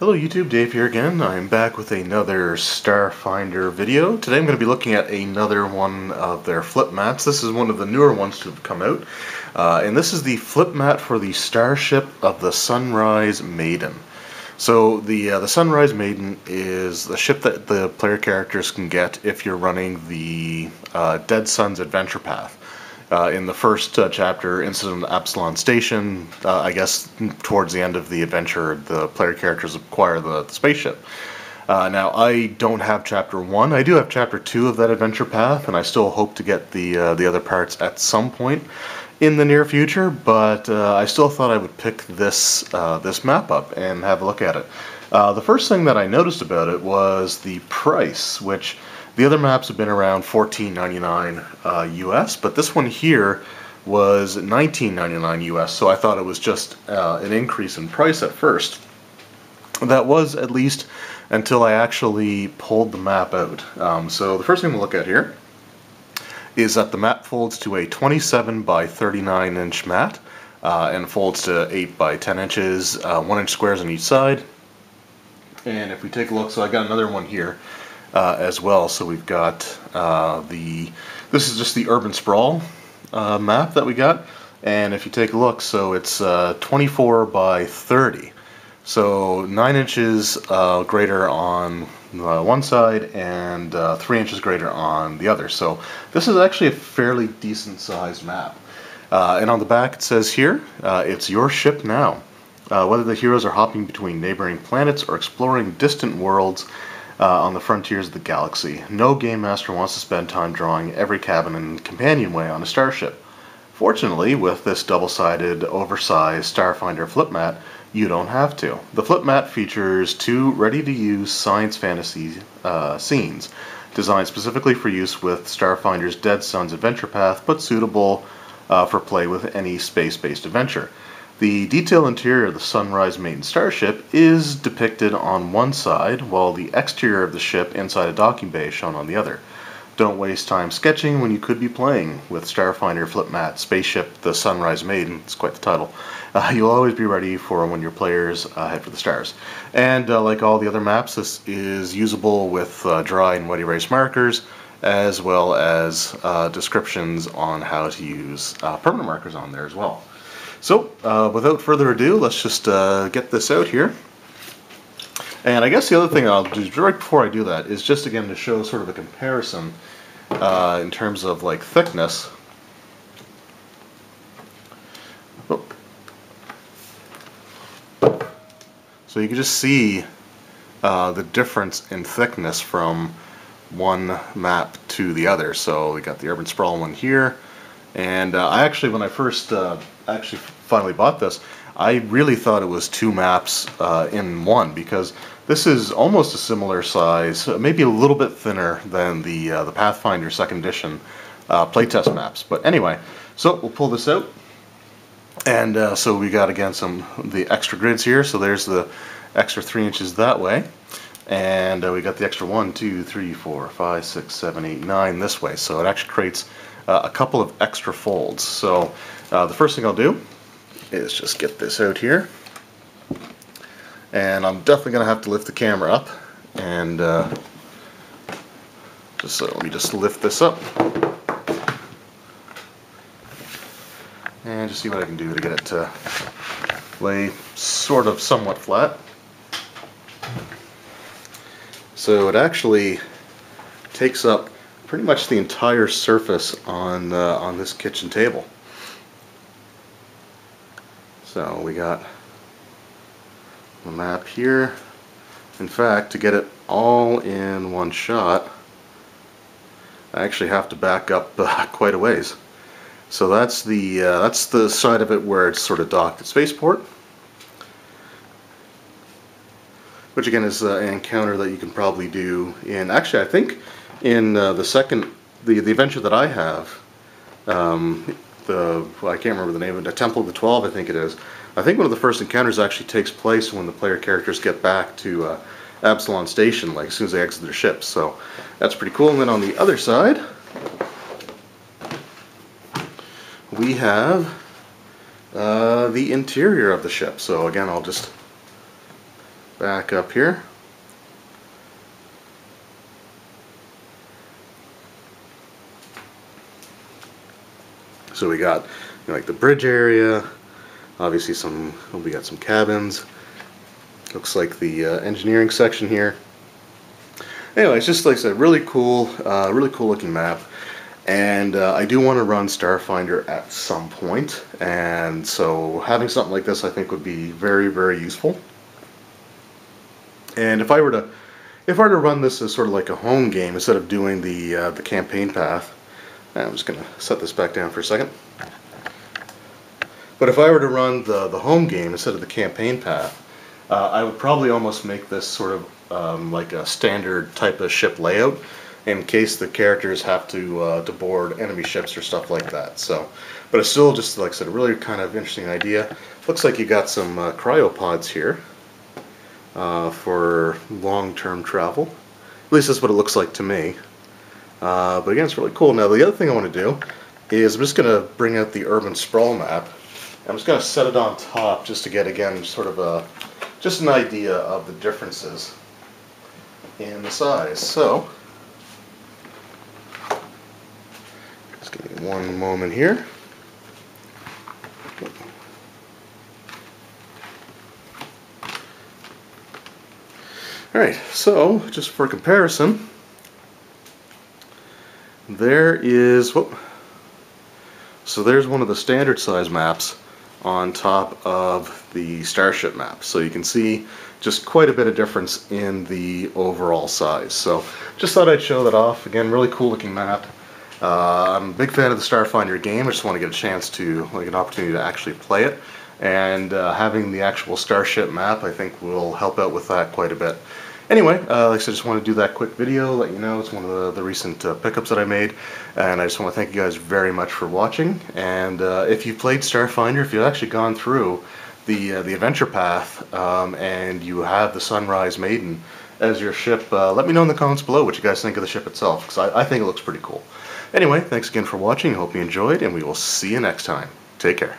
Hello YouTube, Dave here again. I'm back with another Starfinder video. Today I'm going to be looking at another one of their flip maps. This is one of the newer ones to have come out. And this is the flip map for the starship of the Sunrise Maiden. So the Sunrise Maiden is the ship that the player characters can get if you're running the Dead Sun's adventure path. In the first chapter, Incident at Absalon Station, I guess towards the end of the adventure, the player characters acquire the spaceship. Now, I don't have Chapter 1. I do have Chapter 2 of that adventure path, and I still hope to get the other parts at some point in the near future, but I still thought I would pick this, this map up and have a look at it. The first thing that I noticed about it was the price, which the other maps have been around $14.99 US, but this one here was $19.99 US, so I thought it was just an increase in price at first. That was at least until I actually pulled the map out. So the first thing we'll look at here is that the map folds to a 27 by 39 inch mat and folds to 8 by 10 inches, 1 inch squares on each side. And if we take a look, so I got another one here as well. So we've got this is just the urban sprawl map that we got, and if you take a look, so it's 24 by 30, so 9 inches greater on one side and 3 inches greater on the other. So this is actually a fairly decent sized map. And on the back it says here, it's your ship now. Whether the heroes are hopping between neighboring planets or exploring distant worlds on the frontiers of the galaxy, no game master wants to spend time drawing every cabin and companionway on a starship. Fortunately, with this double-sided, oversized Starfinder flip mat, you don't have to. The flip mat features 2 ready-to-use science fantasy scenes, designed specifically for use with Starfinder's Dead Sun's adventure path, but suitable for play with any space-based adventure. The detailed interior of the Sunrise Maiden starship is depicted on one side, while the exterior of the ship inside a docking bay is shown on the other. Don't waste time sketching when you could be playing with Starfinder Flip Mat Spaceship the Sunrise Maiden. It's quite the title. You'll always be ready for when your players head for the stars. And like all the other maps, this is usable with dry and wet erase markers, as well as descriptions on how to use permanent markers on there as well. So, without further ado, let's just get this out here. And I guess the other thing I'll do right before I do that is just again to show sort of a comparison in terms of like thickness. Oh. So you can just see the difference in thickness from one map to the other. So we got the Urban Sprawl one here. And I actually, when I first actually finally bought this, I really thought it was 2 maps in one, because this is almost a similar size, maybe a little bit thinner than the Pathfinder 2nd Edition playtest maps. But anyway, so we'll pull this out, and so we got again the extra grids here. So there's the extra 3 inches that way, and we got the extra 1, 2, 3, 4, 5, 6, 7, 8, 9 this way. So it actually creates a couple of extra folds. So the first thing I'll do is just get this out here, and I'm definitely going to have to lift the camera up, and let me just lift this up and just see what I can do to get it to lay sort of somewhat flat. So it actually takes up pretty much the entire surface on this kitchen table. So we got the map here. In fact, to get it all in one shot, I actually have to back up quite a ways. So that's the side of it where it's sort of docked at spaceport, which again is an encounter that you can probably do in, actually I think in the adventure that I have, I can't remember the name of it, the Temple of the 12 I think it is. I think one of the first encounters actually takes place when the player characters get back to Absalon Station, like as soon as they exit their ships. So that's pretty cool. And then on the other side, we have the interior of the ship. So again, I'll just back up here. So we got, you know, like the bridge area, obviously we got some cabins. Looks like the engineering section here. Anyway, it's just like I said, really cool looking map. And I do want to run Starfinder at some point, and so having something like this I think would be very, very useful. And if I were to run this as sort of like a home game instead of doing the campaign path, I'm just gonna set this back down for a second. But if I were to run the home game instead of the campaign path, I would probably almost make this sort of like a standard type of ship layout, in case the characters have to board enemy ships or stuff like that. So, but it's still, just like I said, a really kind of interesting idea. Looks like you got some cryopods here for long-term travel. At least that's what it looks like to me. But again, it's really cool. Now, the other thing I want to do is I'm just going to bring out the urban sprawl map. I'm just going to set it on top just to get, again, sort of just an idea of the differences in the size. So, just give me one moment here. Alright, so just for comparison, there's one of the standard size maps on top of the Starship map. So you can see just quite a bit of difference in the overall size. So just thought I'd show that off. Again, really cool looking map. I'm a big fan of the Starfinder game. I just want to get a chance to, like, an opportunity to actually play it. And having the actual Starship map, I think, will help out with that quite a bit. Anyway, like I said, just want to do that quick video, let you know it's one of the recent pickups that I made, and I just want to thank you guys very much for watching. And if you played Starfinder, if you've actually gone through the adventure path, and you have the Sunrise Maiden as your ship, let me know in the comments below what you guys think of the ship itself, because I think it looks pretty cool. Anyway, thanks again for watching, hope you enjoyed, and we will see you next time. Take care.